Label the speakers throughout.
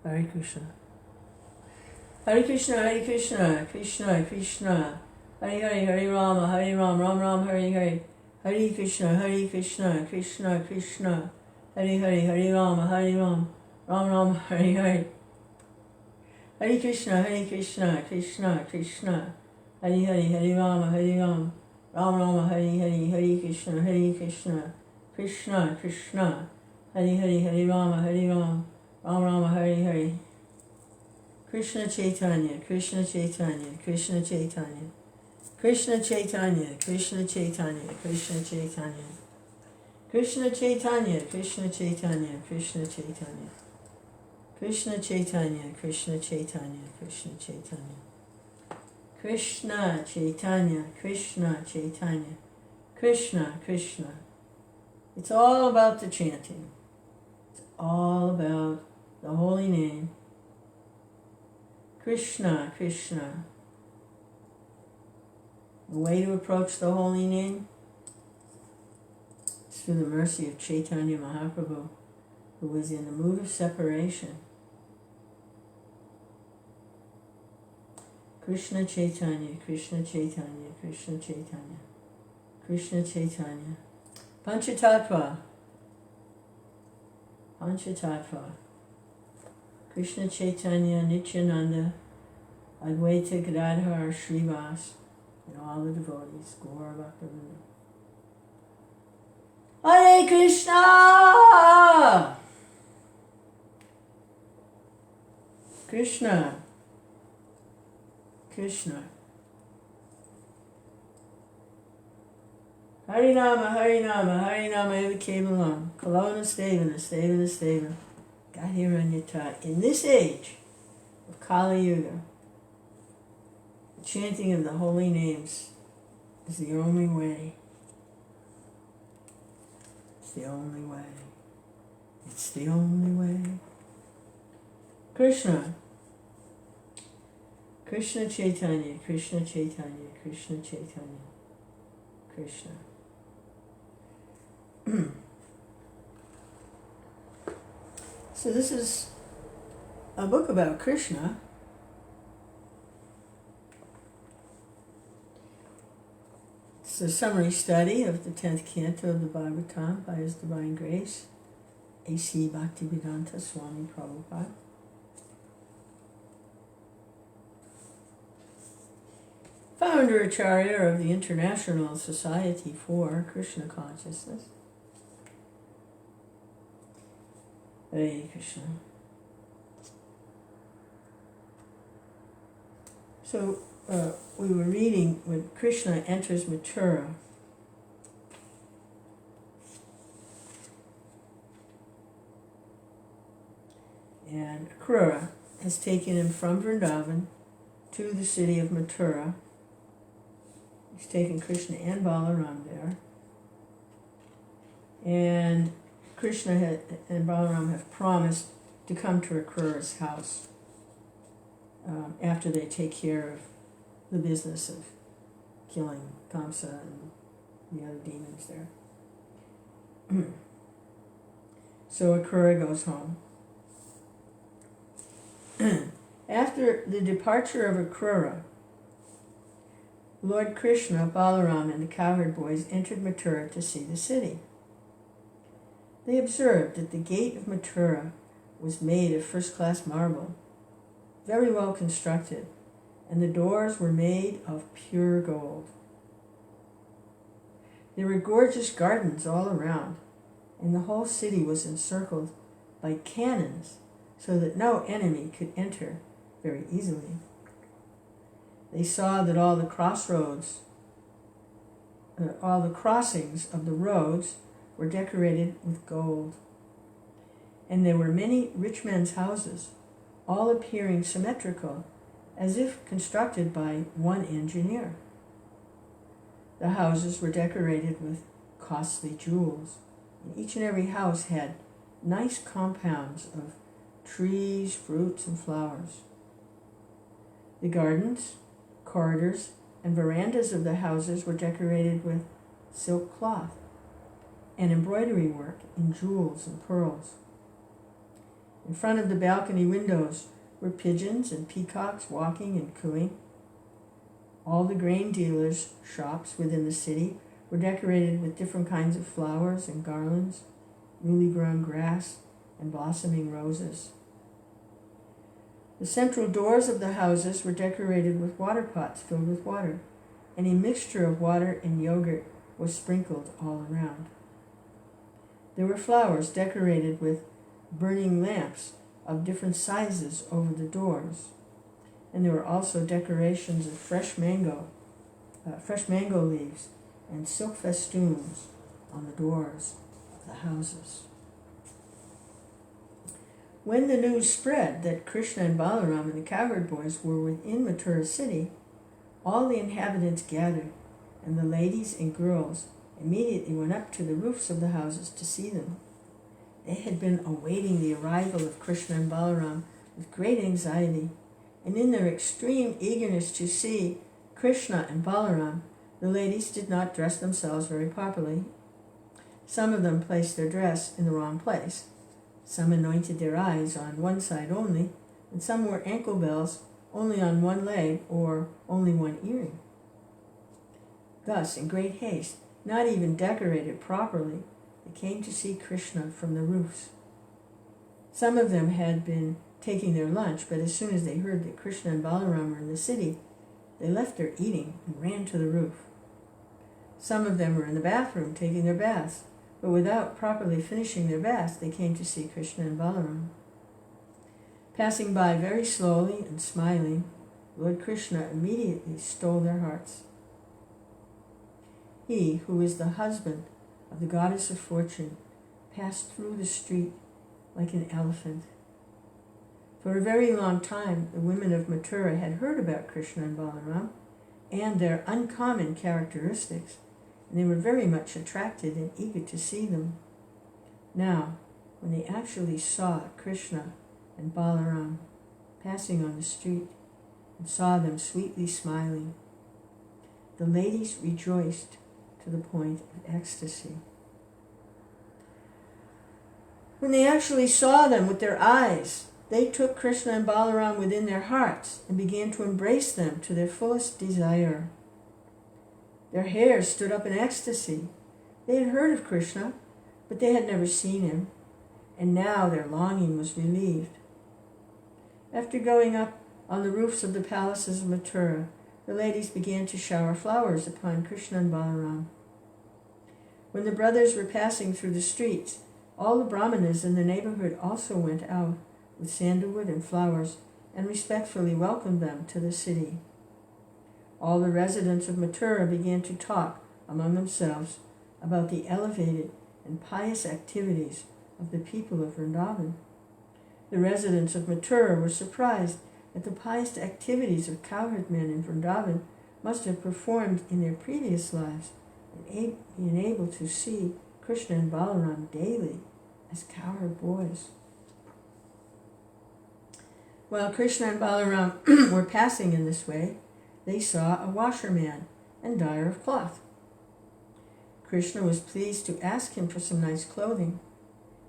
Speaker 1: Hare Krishna. Hare Krishna, Hare Krishna, Krishna Krishna, Hare Hare, Hare Rama, Hare Ram, Ram Ram, Hare Hare, Hare Krishna, Krishna Krishna, Hare Hare, Hare Rama, Hare Ram, Ram Ram, Hare Hare, Hare Krishna, Krishna Krishna, Hare Hare, Hare Rama, Hare Ram, Ram Ram, Hare Hare, Hare Krishna, Krishna Krishna, Hare Hare, Hare Rama, Hare Ram, Ram Ram, Hare Hare. Krishna Chaitanya, Krishna Chaitanya, Krishna Chaitanya, Krishna Chaitanya, Krishna Chaitanya, Krishna Chaitanya, Krishna Chaitanya, Krishna Chaitanya, Krishna Chaitanya, Krishna Chaitanya, Krishna Chaitanya, Krishna Chaitanya, Krishna Chaitanya, Krishna Chaitanya, Krishna Krishna. It's all about the chanting. It's all about the holy name. Krishna, Krishna. The way to approach the holy name is through the mercy of Chaitanya Mahaprabhu, who was in the mood of separation. Krishna Chaitanya, Krishna Chaitanya, Krishna Chaitanya, Krishna Chaitanya. Panchatattva, Panchatattva. Krishna Chaitanya, Nityananda, Advaita Gadadhar, Srivas, and all the devotees, Gaura Bhaktivinoda. Hare Krishna! Krishna, Krishna. Harinama, Harinama, Harinama Eva Kevalam, Kalona Stevana, Stevana, Stevana. Gahiranyata. In this age of Kali Yuga, the chanting of the holy names is the only way. It's the only way. It's the only way. Krishna. Krishna Chaitanya, Krishna Chaitanya, Krishna Chaitanya, Krishna. So this is a book about Krishna. It's a summary study of the 10th canto of the Bhagavatam by His Divine Grace, A.C. Bhaktivedanta Swami Prabhupada. Founder Acharya of the International Society for Krishna Consciousness. Hare Krishna. So we were reading when Krishna enters Mathurā. And Kṛṣṇa has taken him from Vrindavan to the city of Mathurā. He's taken Krishna and Balaram there. And Krishna and Balaram have promised to come to Kṛṣṇa's house after they take care of the business of killing Kamsa and the other demons there. So Kṛṣṇa goes home. After the departure of Kṛṣṇa, Lord Krishna, Balaram, and the cowherd boys entered Mathurā to see the city. They observed that the gate of Mathurā was made of first-class marble, very well constructed, and the doors were made of pure gold. There were gorgeous gardens all around, and the whole city was encircled by cannons so that no enemy could enter very easily. They saw that all the crossings of the roads were decorated with gold. And there were many rich men's houses, all appearing symmetrical, as if constructed by one engineer. The houses were decorated with costly jewels, and each and every house had nice compounds of trees, fruits, and flowers. The gardens, corridors, and verandas of the houses were decorated with silk cloth and embroidery work in jewels and pearls. In front of the balcony windows were pigeons and peacocks walking and cooing. All the grain dealers' shops within the city were decorated with different kinds of flowers and garlands, newly grown grass, and blossoming roses. The central doors of the houses were decorated with water pots filled with water, and a mixture of water and yogurt was sprinkled all around. There were flowers decorated with burning lamps of different sizes over the doors, and there were also decorations of fresh mango leaves and silk festoons on the doors of the houses. When the news spread that Kṛṣṇa and Balaram and the cowherd boys were within Mathurā city, all the inhabitants gathered, and the ladies and girls immediately went up to the roofs of the houses to see them. They had been awaiting the arrival of Kṛṣṇa and Balaram with great anxiety, and in their extreme eagerness to see Kṛṣṇa and Balaram, the ladies did not dress themselves very properly. Some of them placed their dress in the wrong place. Some anointed their eyes on one side only, and some wore ankle bells only on one leg or only one earring. Thus, in great haste, not even decorated properly, they came to see Kṛṣṇa from the roofs. Some of them had been taking their lunch, but as soon as they heard that Kṛṣṇa and Balaram were in the city, they left their eating and ran to the roof. Some of them were in the bathroom taking their baths, but without properly finishing their baths, they came to see Kṛṣṇa and Balaram. Passing by very slowly and smiling, Lord Kṛṣṇa immediately stole their hearts. He, who is the husband of the goddess of fortune, passed through the street like an elephant. For a very long time, the women of Mathurā had heard about Kṛṣṇa and Balaram and their uncommon characteristics, and they were very much attracted and eager to see them. Now, when they actually saw Kṛṣṇa and Balaram passing on the street and saw them sweetly smiling, the ladies rejoiced to the point of ecstasy. When they actually saw them with their eyes, they took Kṛṣṇa and Balaram within their hearts and began to embrace them to their fullest desire. Their hair stood up in ecstasy. They had heard of Kṛṣṇa, but they had never seen him, and now their longing was relieved. After going up on the roofs of the palaces of Mathurā, the ladies began to shower flowers upon Kṛṣṇa and Balaram. When the brothers were passing through the streets, all the brahmanas in the neighborhood also went out with sandalwood and flowers and respectfully welcomed them to the city. All the residents of Mathurā began to talk among themselves about the elevated and pious activities of the people of Vrindavan. The residents of Mathurā were surprised at the pious activities of cowherd men in Vrindavan must have performed in their previous lives, and being able to see Kṛṣṇa and Balaram daily as cowherd boys. While Kṛṣṇa and Balaram were passing in this way, they saw a washerman and dyer of cloth. Kṛṣṇa was pleased to ask him for some nice clothing.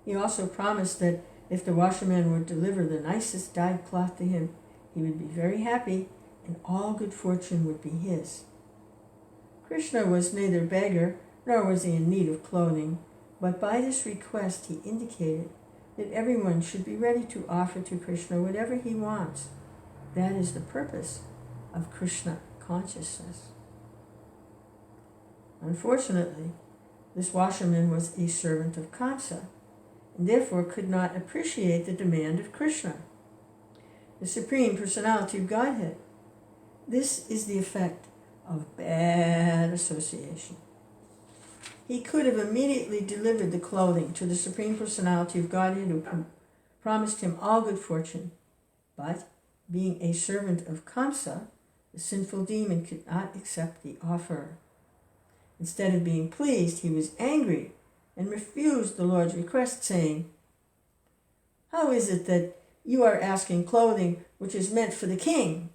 Speaker 1: He also promised that if the washerman would deliver the nicest dyed cloth to him, he would be very happy and all good fortune would be his. Kṛṣṇa was neither beggar nor was he in need of clothing, but by this request he indicated that everyone should be ready to offer to Kṛṣṇa whatever he wants. That is the purpose of Kṛṣṇa consciousness. Unfortunately, this washerman was a servant of Kṛṣṇa, and therefore could not appreciate the demand of Kṛṣṇa, the Supreme Personality of Godhead. This is the effect of bad association. He could have immediately delivered the clothing to the Supreme Personality of Godhead, who promised him all good fortune, but being a servant of Kṛṣṇa, the sinful demon could not accept the offer. Instead of being pleased, he was angry and refused the Lord's request, saying, "How is it that you are asking clothing which is meant for the king?"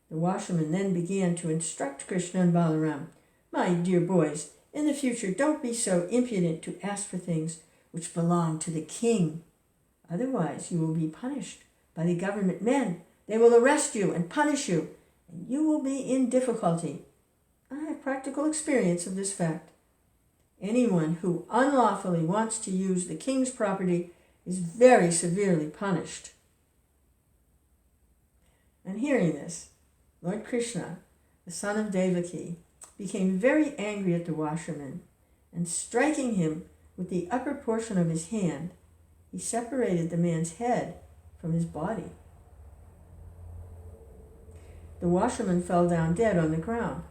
Speaker 1: The washerman then began to instruct Kṛṣṇa and Balaram. "My dear boys, in the future don't be so impudent to ask for things which belong to the king. Otherwise, you will be punished by the government men. They will arrest you and punish you, and you will be in difficulty. I have practical experience of this fact. Anyone who unlawfully wants to use the king's property is very severely punished. On hearing this, Lord Kṛṣṇa, the son of Devaki, became very angry at the washerman, and striking him with the upper portion of his hand, he separated the man's head from his body. The washerman fell down dead on the ground.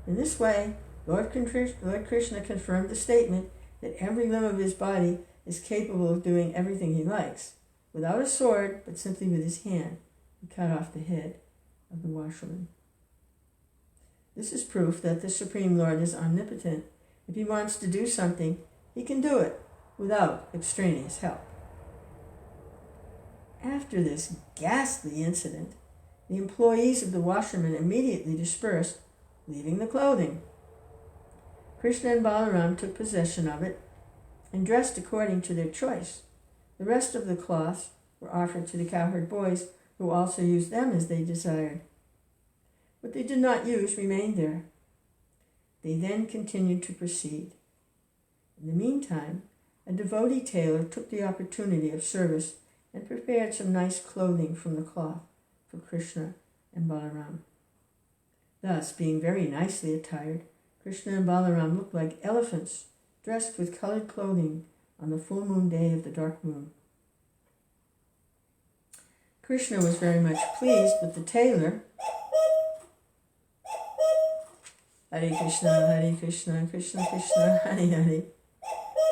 Speaker 1: In this way, Lord Kṛṣṇa confirmed the statement that every limb of his body is capable of doing everything he likes. Without a sword, but simply with his hand, he cut off the head of the washerman. This is proof that the Supreme Lord is omnipotent. If he wants to do something, he can do it without extraneous help. After this ghastly incident, the employees of the washerman immediately dispersed, leaving the clothing. Kṛṣṇa and Balaram took possession of it and dressed according to their choice. The rest of the cloths were offered to the cowherd boys, who also used them as they desired. What they did not use remained there. They then continued to proceed. In the meantime, a devotee tailor took the opportunity of service and prepared some nice clothing from the cloth for Kṛṣṇa and Balaram. Thus, being very nicely attired, Kṛṣṇa and Balaram looked like elephants dressed with colored clothing on the full moon day of the dark moon. Kṛṣṇa was very much pleased with the tailor. Hare Kṛṣṇa, Hare Kṛṣṇa, Kṛṣṇa Kṛṣṇa, Hare Hare,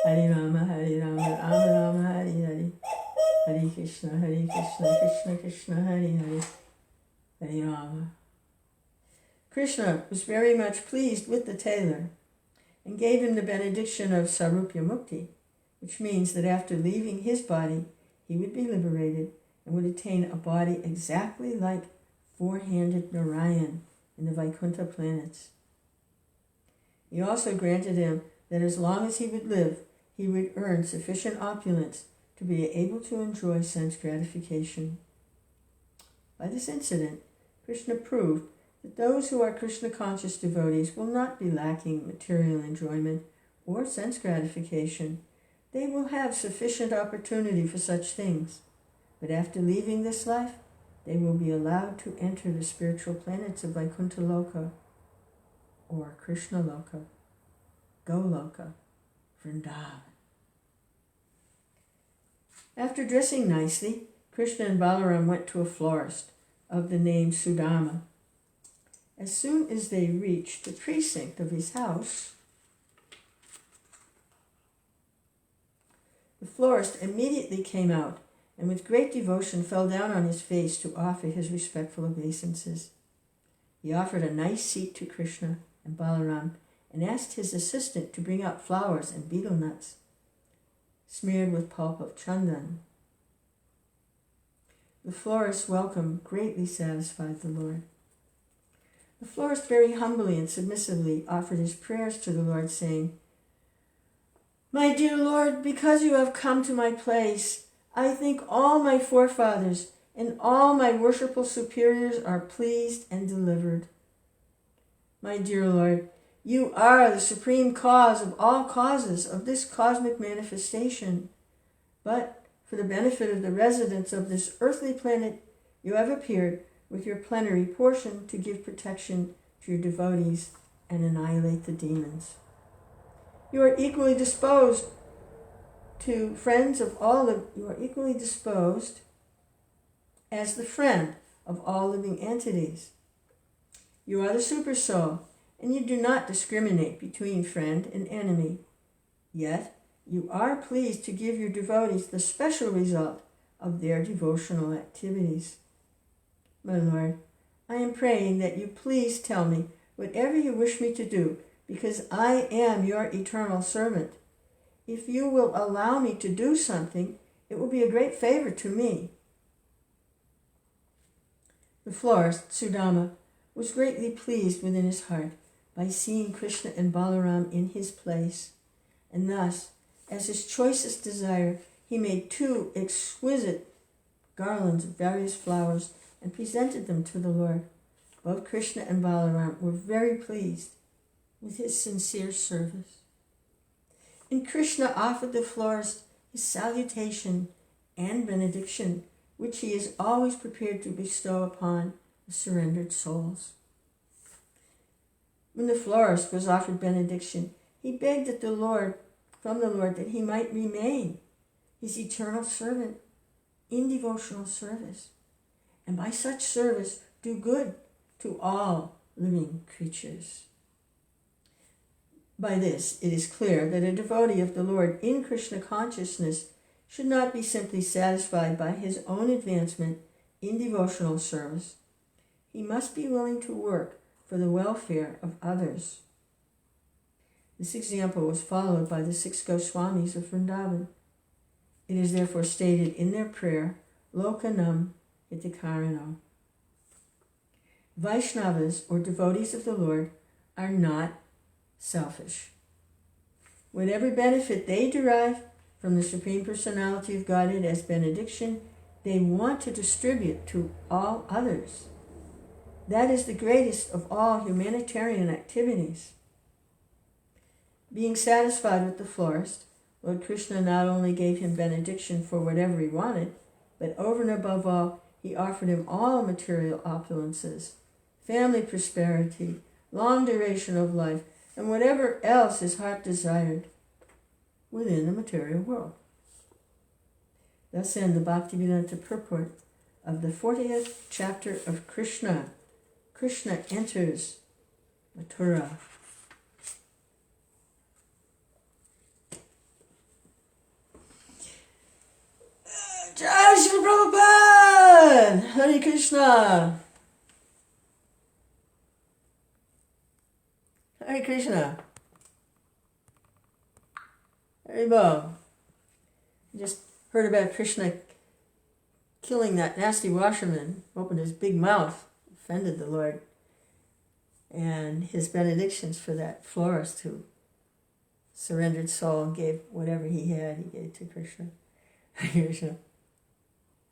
Speaker 1: Hare Rama, Rama Rama, Hare Hare, Hare Kṛṣṇa, Krishna Krishna, Hare Hare, Hare Rama. Kṛṣṇa was very much pleased with the tailor and gave him the benediction of Sarupya Mukti, which means that after leaving his body, he would be liberated and would attain a body exactly like four-handed Narayan in the Vaikuntha planets. He also granted him that as long as he would live, he would earn sufficient opulence to be able to enjoy sense gratification. By this incident, Kṛṣṇa proved that those who are Kṛṣṇa-conscious devotees will not be lacking material enjoyment or sense gratification. They will have sufficient opportunity for such things. But after leaving this life, they will be allowed to enter the spiritual planets of Vaikuntha Loka, or Krishna Loka, Goloka, Vrindavan. After dressing nicely, Kṛṣṇa and Balaram went to a florist of the name Sudama. As soon as they reached the precinct of his house, the florist immediately came out and with great devotion fell down on his face to offer his respectful obeisances. He offered a nice seat to Kṛṣṇa and Balaram and asked his assistant to bring out flowers and betel nuts smeared with pulp of chandan. The florist's welcome greatly satisfied the Lord. The florist very humbly and submissively offered his prayers to the Lord, saying, "My dear Lord, because you have come to my place, I think all my forefathers and all my worshipful superiors are pleased and delivered. My dear Lord, you are the supreme cause of all causes of this cosmic manifestation, but for the benefit of the residents of this earthly planet, you have appeared with your plenary portion to give protection to your devotees and annihilate the demons. You are equally disposed to friends of all you are equally disposed as the friend of all living entities. You are the super soul, and you do not discriminate between friend and enemy. Yet you are pleased to give your devotees the special result of their devotional activities. My Lord, I am praying that you please tell me whatever you wish me to do, because I am your eternal servant. If you will allow me to do something, it will be a great favor to me." The florist, Sudama, was greatly pleased within his heart by seeing Kṛṣṇa and Balaram in his place, and thus, as his choicest desire, he he made 2 exquisite garlands of various flowers and presented them to the Lord. Both Kṛṣṇa and Balaram were very pleased with his sincere service. And Kṛṣṇa offered the florist his salutation and benediction, which he is always prepared to bestow upon the surrendered souls. When the florist was offered benediction, he begged from the Lord that he might remain his eternal servant in devotional service, and by such service do good to all living creatures. By this, it is clear that a devotee of the Lord in Kṛṣṇa consciousness should not be simply satisfied by his own advancement in devotional service. He must be willing to work for the welfare of others. This example was followed by the 6 Goswamis of Vrindavan. It is therefore stated in their prayer, Lokanam Hitakarano. Vaishnavas, or devotees of the Lord, are not selfish. Whatever benefit they derive from the Supreme Personality of Godhead as benediction, they want to distribute to all others. That is the greatest of all humanitarian activities. Being satisfied with the florist, Lord Kṛṣṇa not only gave him benediction for whatever he wanted, but over and above all, he offered him all material opulences, family prosperity, long duration of life, and whatever else his heart desired within the material world. Thus end the Bhaktivedanta purport of the 40th chapter of Kṛṣṇa. Kṛṣṇa enters Mathurā. Jai Shri Prabhupada! Hare Krishna! Hare Krishna! Haribol. Just heard about Kṛṣṇa killing that nasty washerman, opened his big mouth, offended the Lord, and his benedictions for that florist who surrendered soul and gave whatever he had, he gave to Kṛṣṇa. Hare Krishna.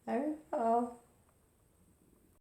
Speaker 1: Haribol.